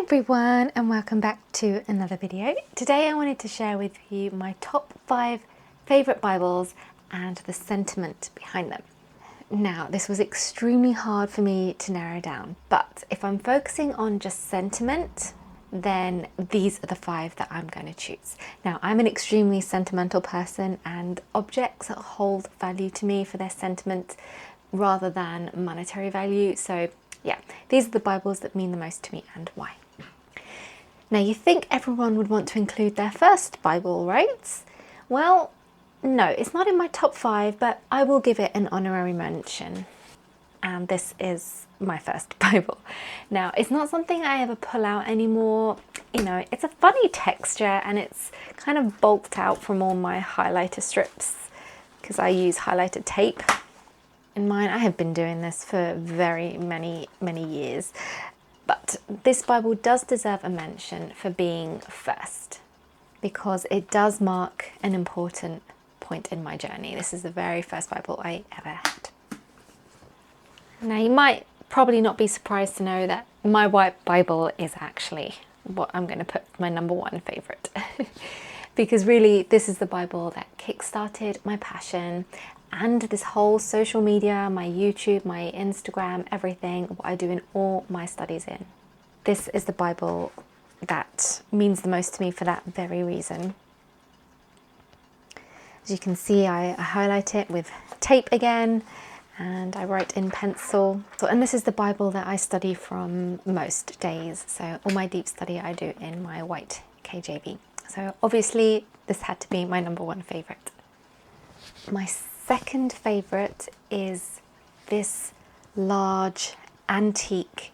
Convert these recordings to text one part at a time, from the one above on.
everyone, and welcome back to another video. Today I wanted to share with you my top 5 favourite Bibles and the sentiment behind them. Now, this was extremely hard for me to narrow down, but if I'm focusing on just sentiment, then these are the 5 that I'm going to choose. Now, I'm an extremely sentimental person, and objects hold value to me for their sentiment rather than monetary value. So yeah, these are the Bibles that mean the most to me and why. Now, you think everyone would want to include their first Bible, right? Well, no, it's not in my top 5, but I will give it an honorary mention. And this is my first Bible. Now, it's not something I ever pull out anymore. You know, it's a funny texture and it's kind of bulked out from all my highlighter strips because I use highlighter tape in mine. I have been doing this for very many years. But this Bible does deserve a mention for being first because it does mark an important point in my journey. This is the very first Bible I ever had. Now, you might probably not be surprised to know that my white Bible is actually what I'm going to put my number 1 favourite. Because really, this is the Bible that kickstarted my passion and this whole social media, my YouTube, my Instagram, everything, what I do in all my studies in. This is the Bible that means the most to me for that very reason. As you can see, I highlight it with tape again, and I write in pencil. And this is the Bible that I study from most days. So all my deep study I do in my white KJV. So obviously this had to be my number 1 favourite. My second favourite is this large antique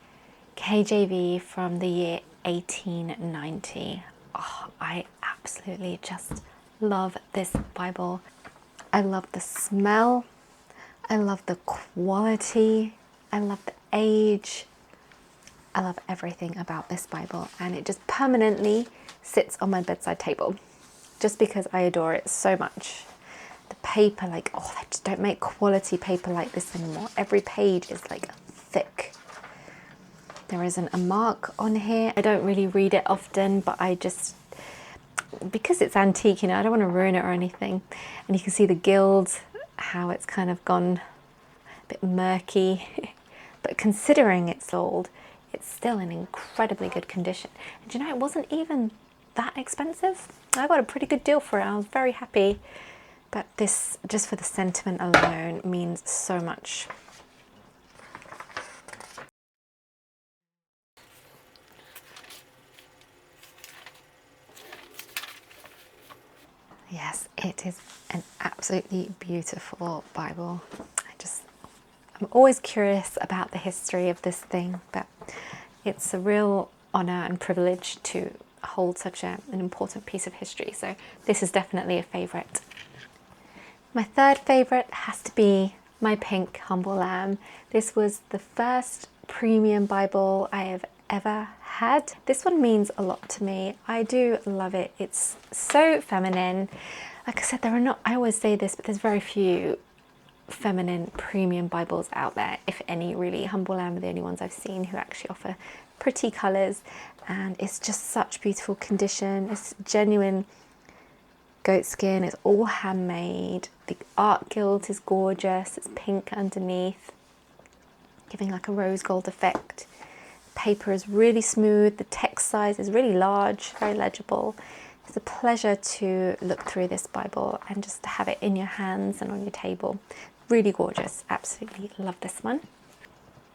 KJV from the year 1890. Oh, I absolutely just love this Bible. I love the smell. I love the quality. I love the age. I love everything about this Bible, and it just permanently sits on my bedside table just because I adore it so much. The paper, like, oh, they just don't make quality paper like this anymore. Every page is like thick. There isn't a mark on here. I don't really read it often, but I just, because it's antique, you know, I don't want to ruin it or anything. And you can see the gild, how it's kind of gone a bit murky. But considering it's old, it's still in incredibly good condition. And you know, it wasn't even that expensive. I got a pretty good deal for it. I was very happy. But this, just for the sentiment alone, means so much. Yes, it is an absolutely beautiful Bible. I'm always curious about the history of this thing, but it's a real honour and privilege to hold such an important piece of history. So this is definitely a favourite. My third favourite has to be my pink Humble Lamb. This was the first premium Bible I have ever had. This one means a lot to me. I do love it. It's so feminine. Like I said, I always say this, but there's very few feminine premium Bibles out there, if any, really. Humble Lamb are the only ones I've seen who actually offer pretty colours, and it's just such beautiful condition. It's genuine goat skin. It's all handmade. The art gilt is gorgeous. It's pink underneath, giving like a rose gold effect. Paper is really smooth. The text size is really large, very legible. It's a pleasure to look through this Bible and just have it in your hands and on your table. Really gorgeous. Absolutely love this one.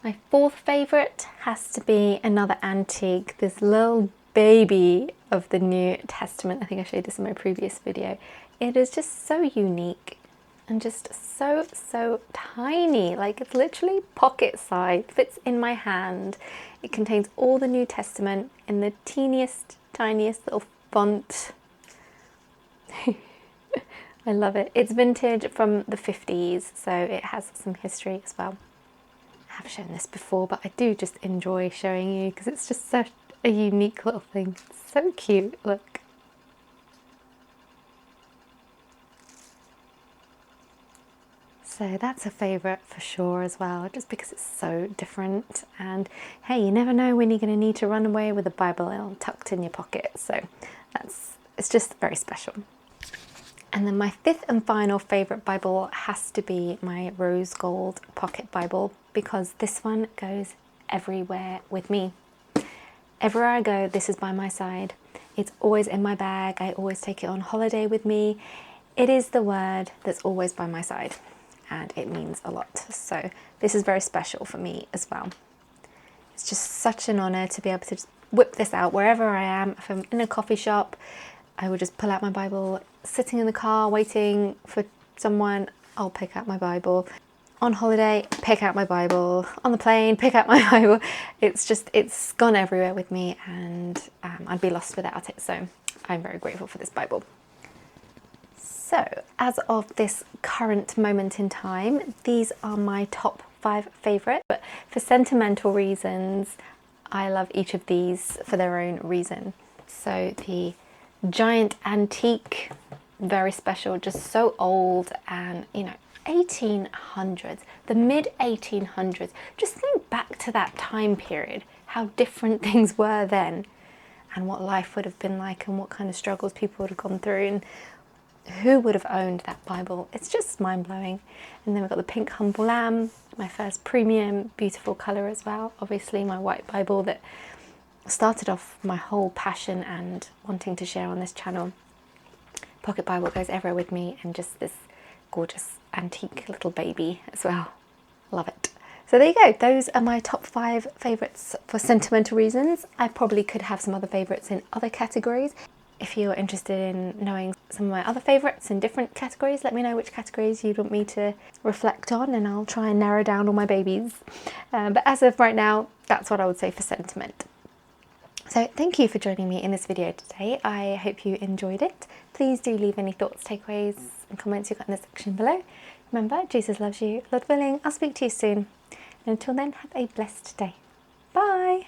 My fourth favourite has to be another antique, this little baby of the New Testament. I think I showed this in my previous video. It is just so unique and just so tiny. Like, it's literally pocket size, fits in my hand. It contains all the New Testament in the teeniest, tiniest little font. I love it. It's vintage from the 50s, so it has some history as well. I have shown this before, but I do just enjoy showing you because it's just such a unique little thing. It's so cute, look. So that's a favourite for sure as well, just because it's so different. And hey, you never know when you're going to need to run away with a Bible tucked in your pocket. So it's just very special. And then my fifth and final favourite Bible has to be my rose gold pocket Bible, because this one goes everywhere with me. Everywhere I go, this is by my side. It's always in my bag. I always take it on holiday with me. It is the word that's always by my side, and it means a lot. So this is very special for me as well. It's just such an honour to be able to just whip this out wherever I am. If I'm in a coffee shop, I will just pull out my Bible. Sitting in the car waiting for someone, I'll pick out my Bible. On holiday, pick out my Bible. On the plane, pick out my Bible. It's gone everywhere with me, and I'd be lost without it. So I'm very grateful for this Bible. So as of this current moment in time, these are my top 5 favourites. But for sentimental reasons, I love each of these for their own reason. So the giant antique, very special, just so old, and 1800s, the mid 1800s. Just think back to that time period, how different things were then, and what life would have been like, and what kind of struggles people would have gone through, and who would have owned that Bible. It's just mind-blowing. And then we've got the pink humble lamb, my first premium, beautiful colour as well. Obviously my YHWH that started off my whole passion and wanting to share on this channel. Pocket Bible goes everywhere with me, and just this gorgeous antique little baby as well. Love it. So there you go. Those are my top 5 favourites for sentimental reasons. I probably could have some other favourites in other categories. If you're interested in knowing some of my other favourites in different categories, let me know which categories you'd want me to reflect on, and I'll try and narrow down all my babies. But as of right now, that's what I would say for sentiment. So thank you for joining me in this video today. I hope you enjoyed it. Please do leave any thoughts, takeaways and comments you've got in the section below. Remember, Jesus loves you. Lord willing, I'll speak to you soon. And until then, have a blessed day. Bye.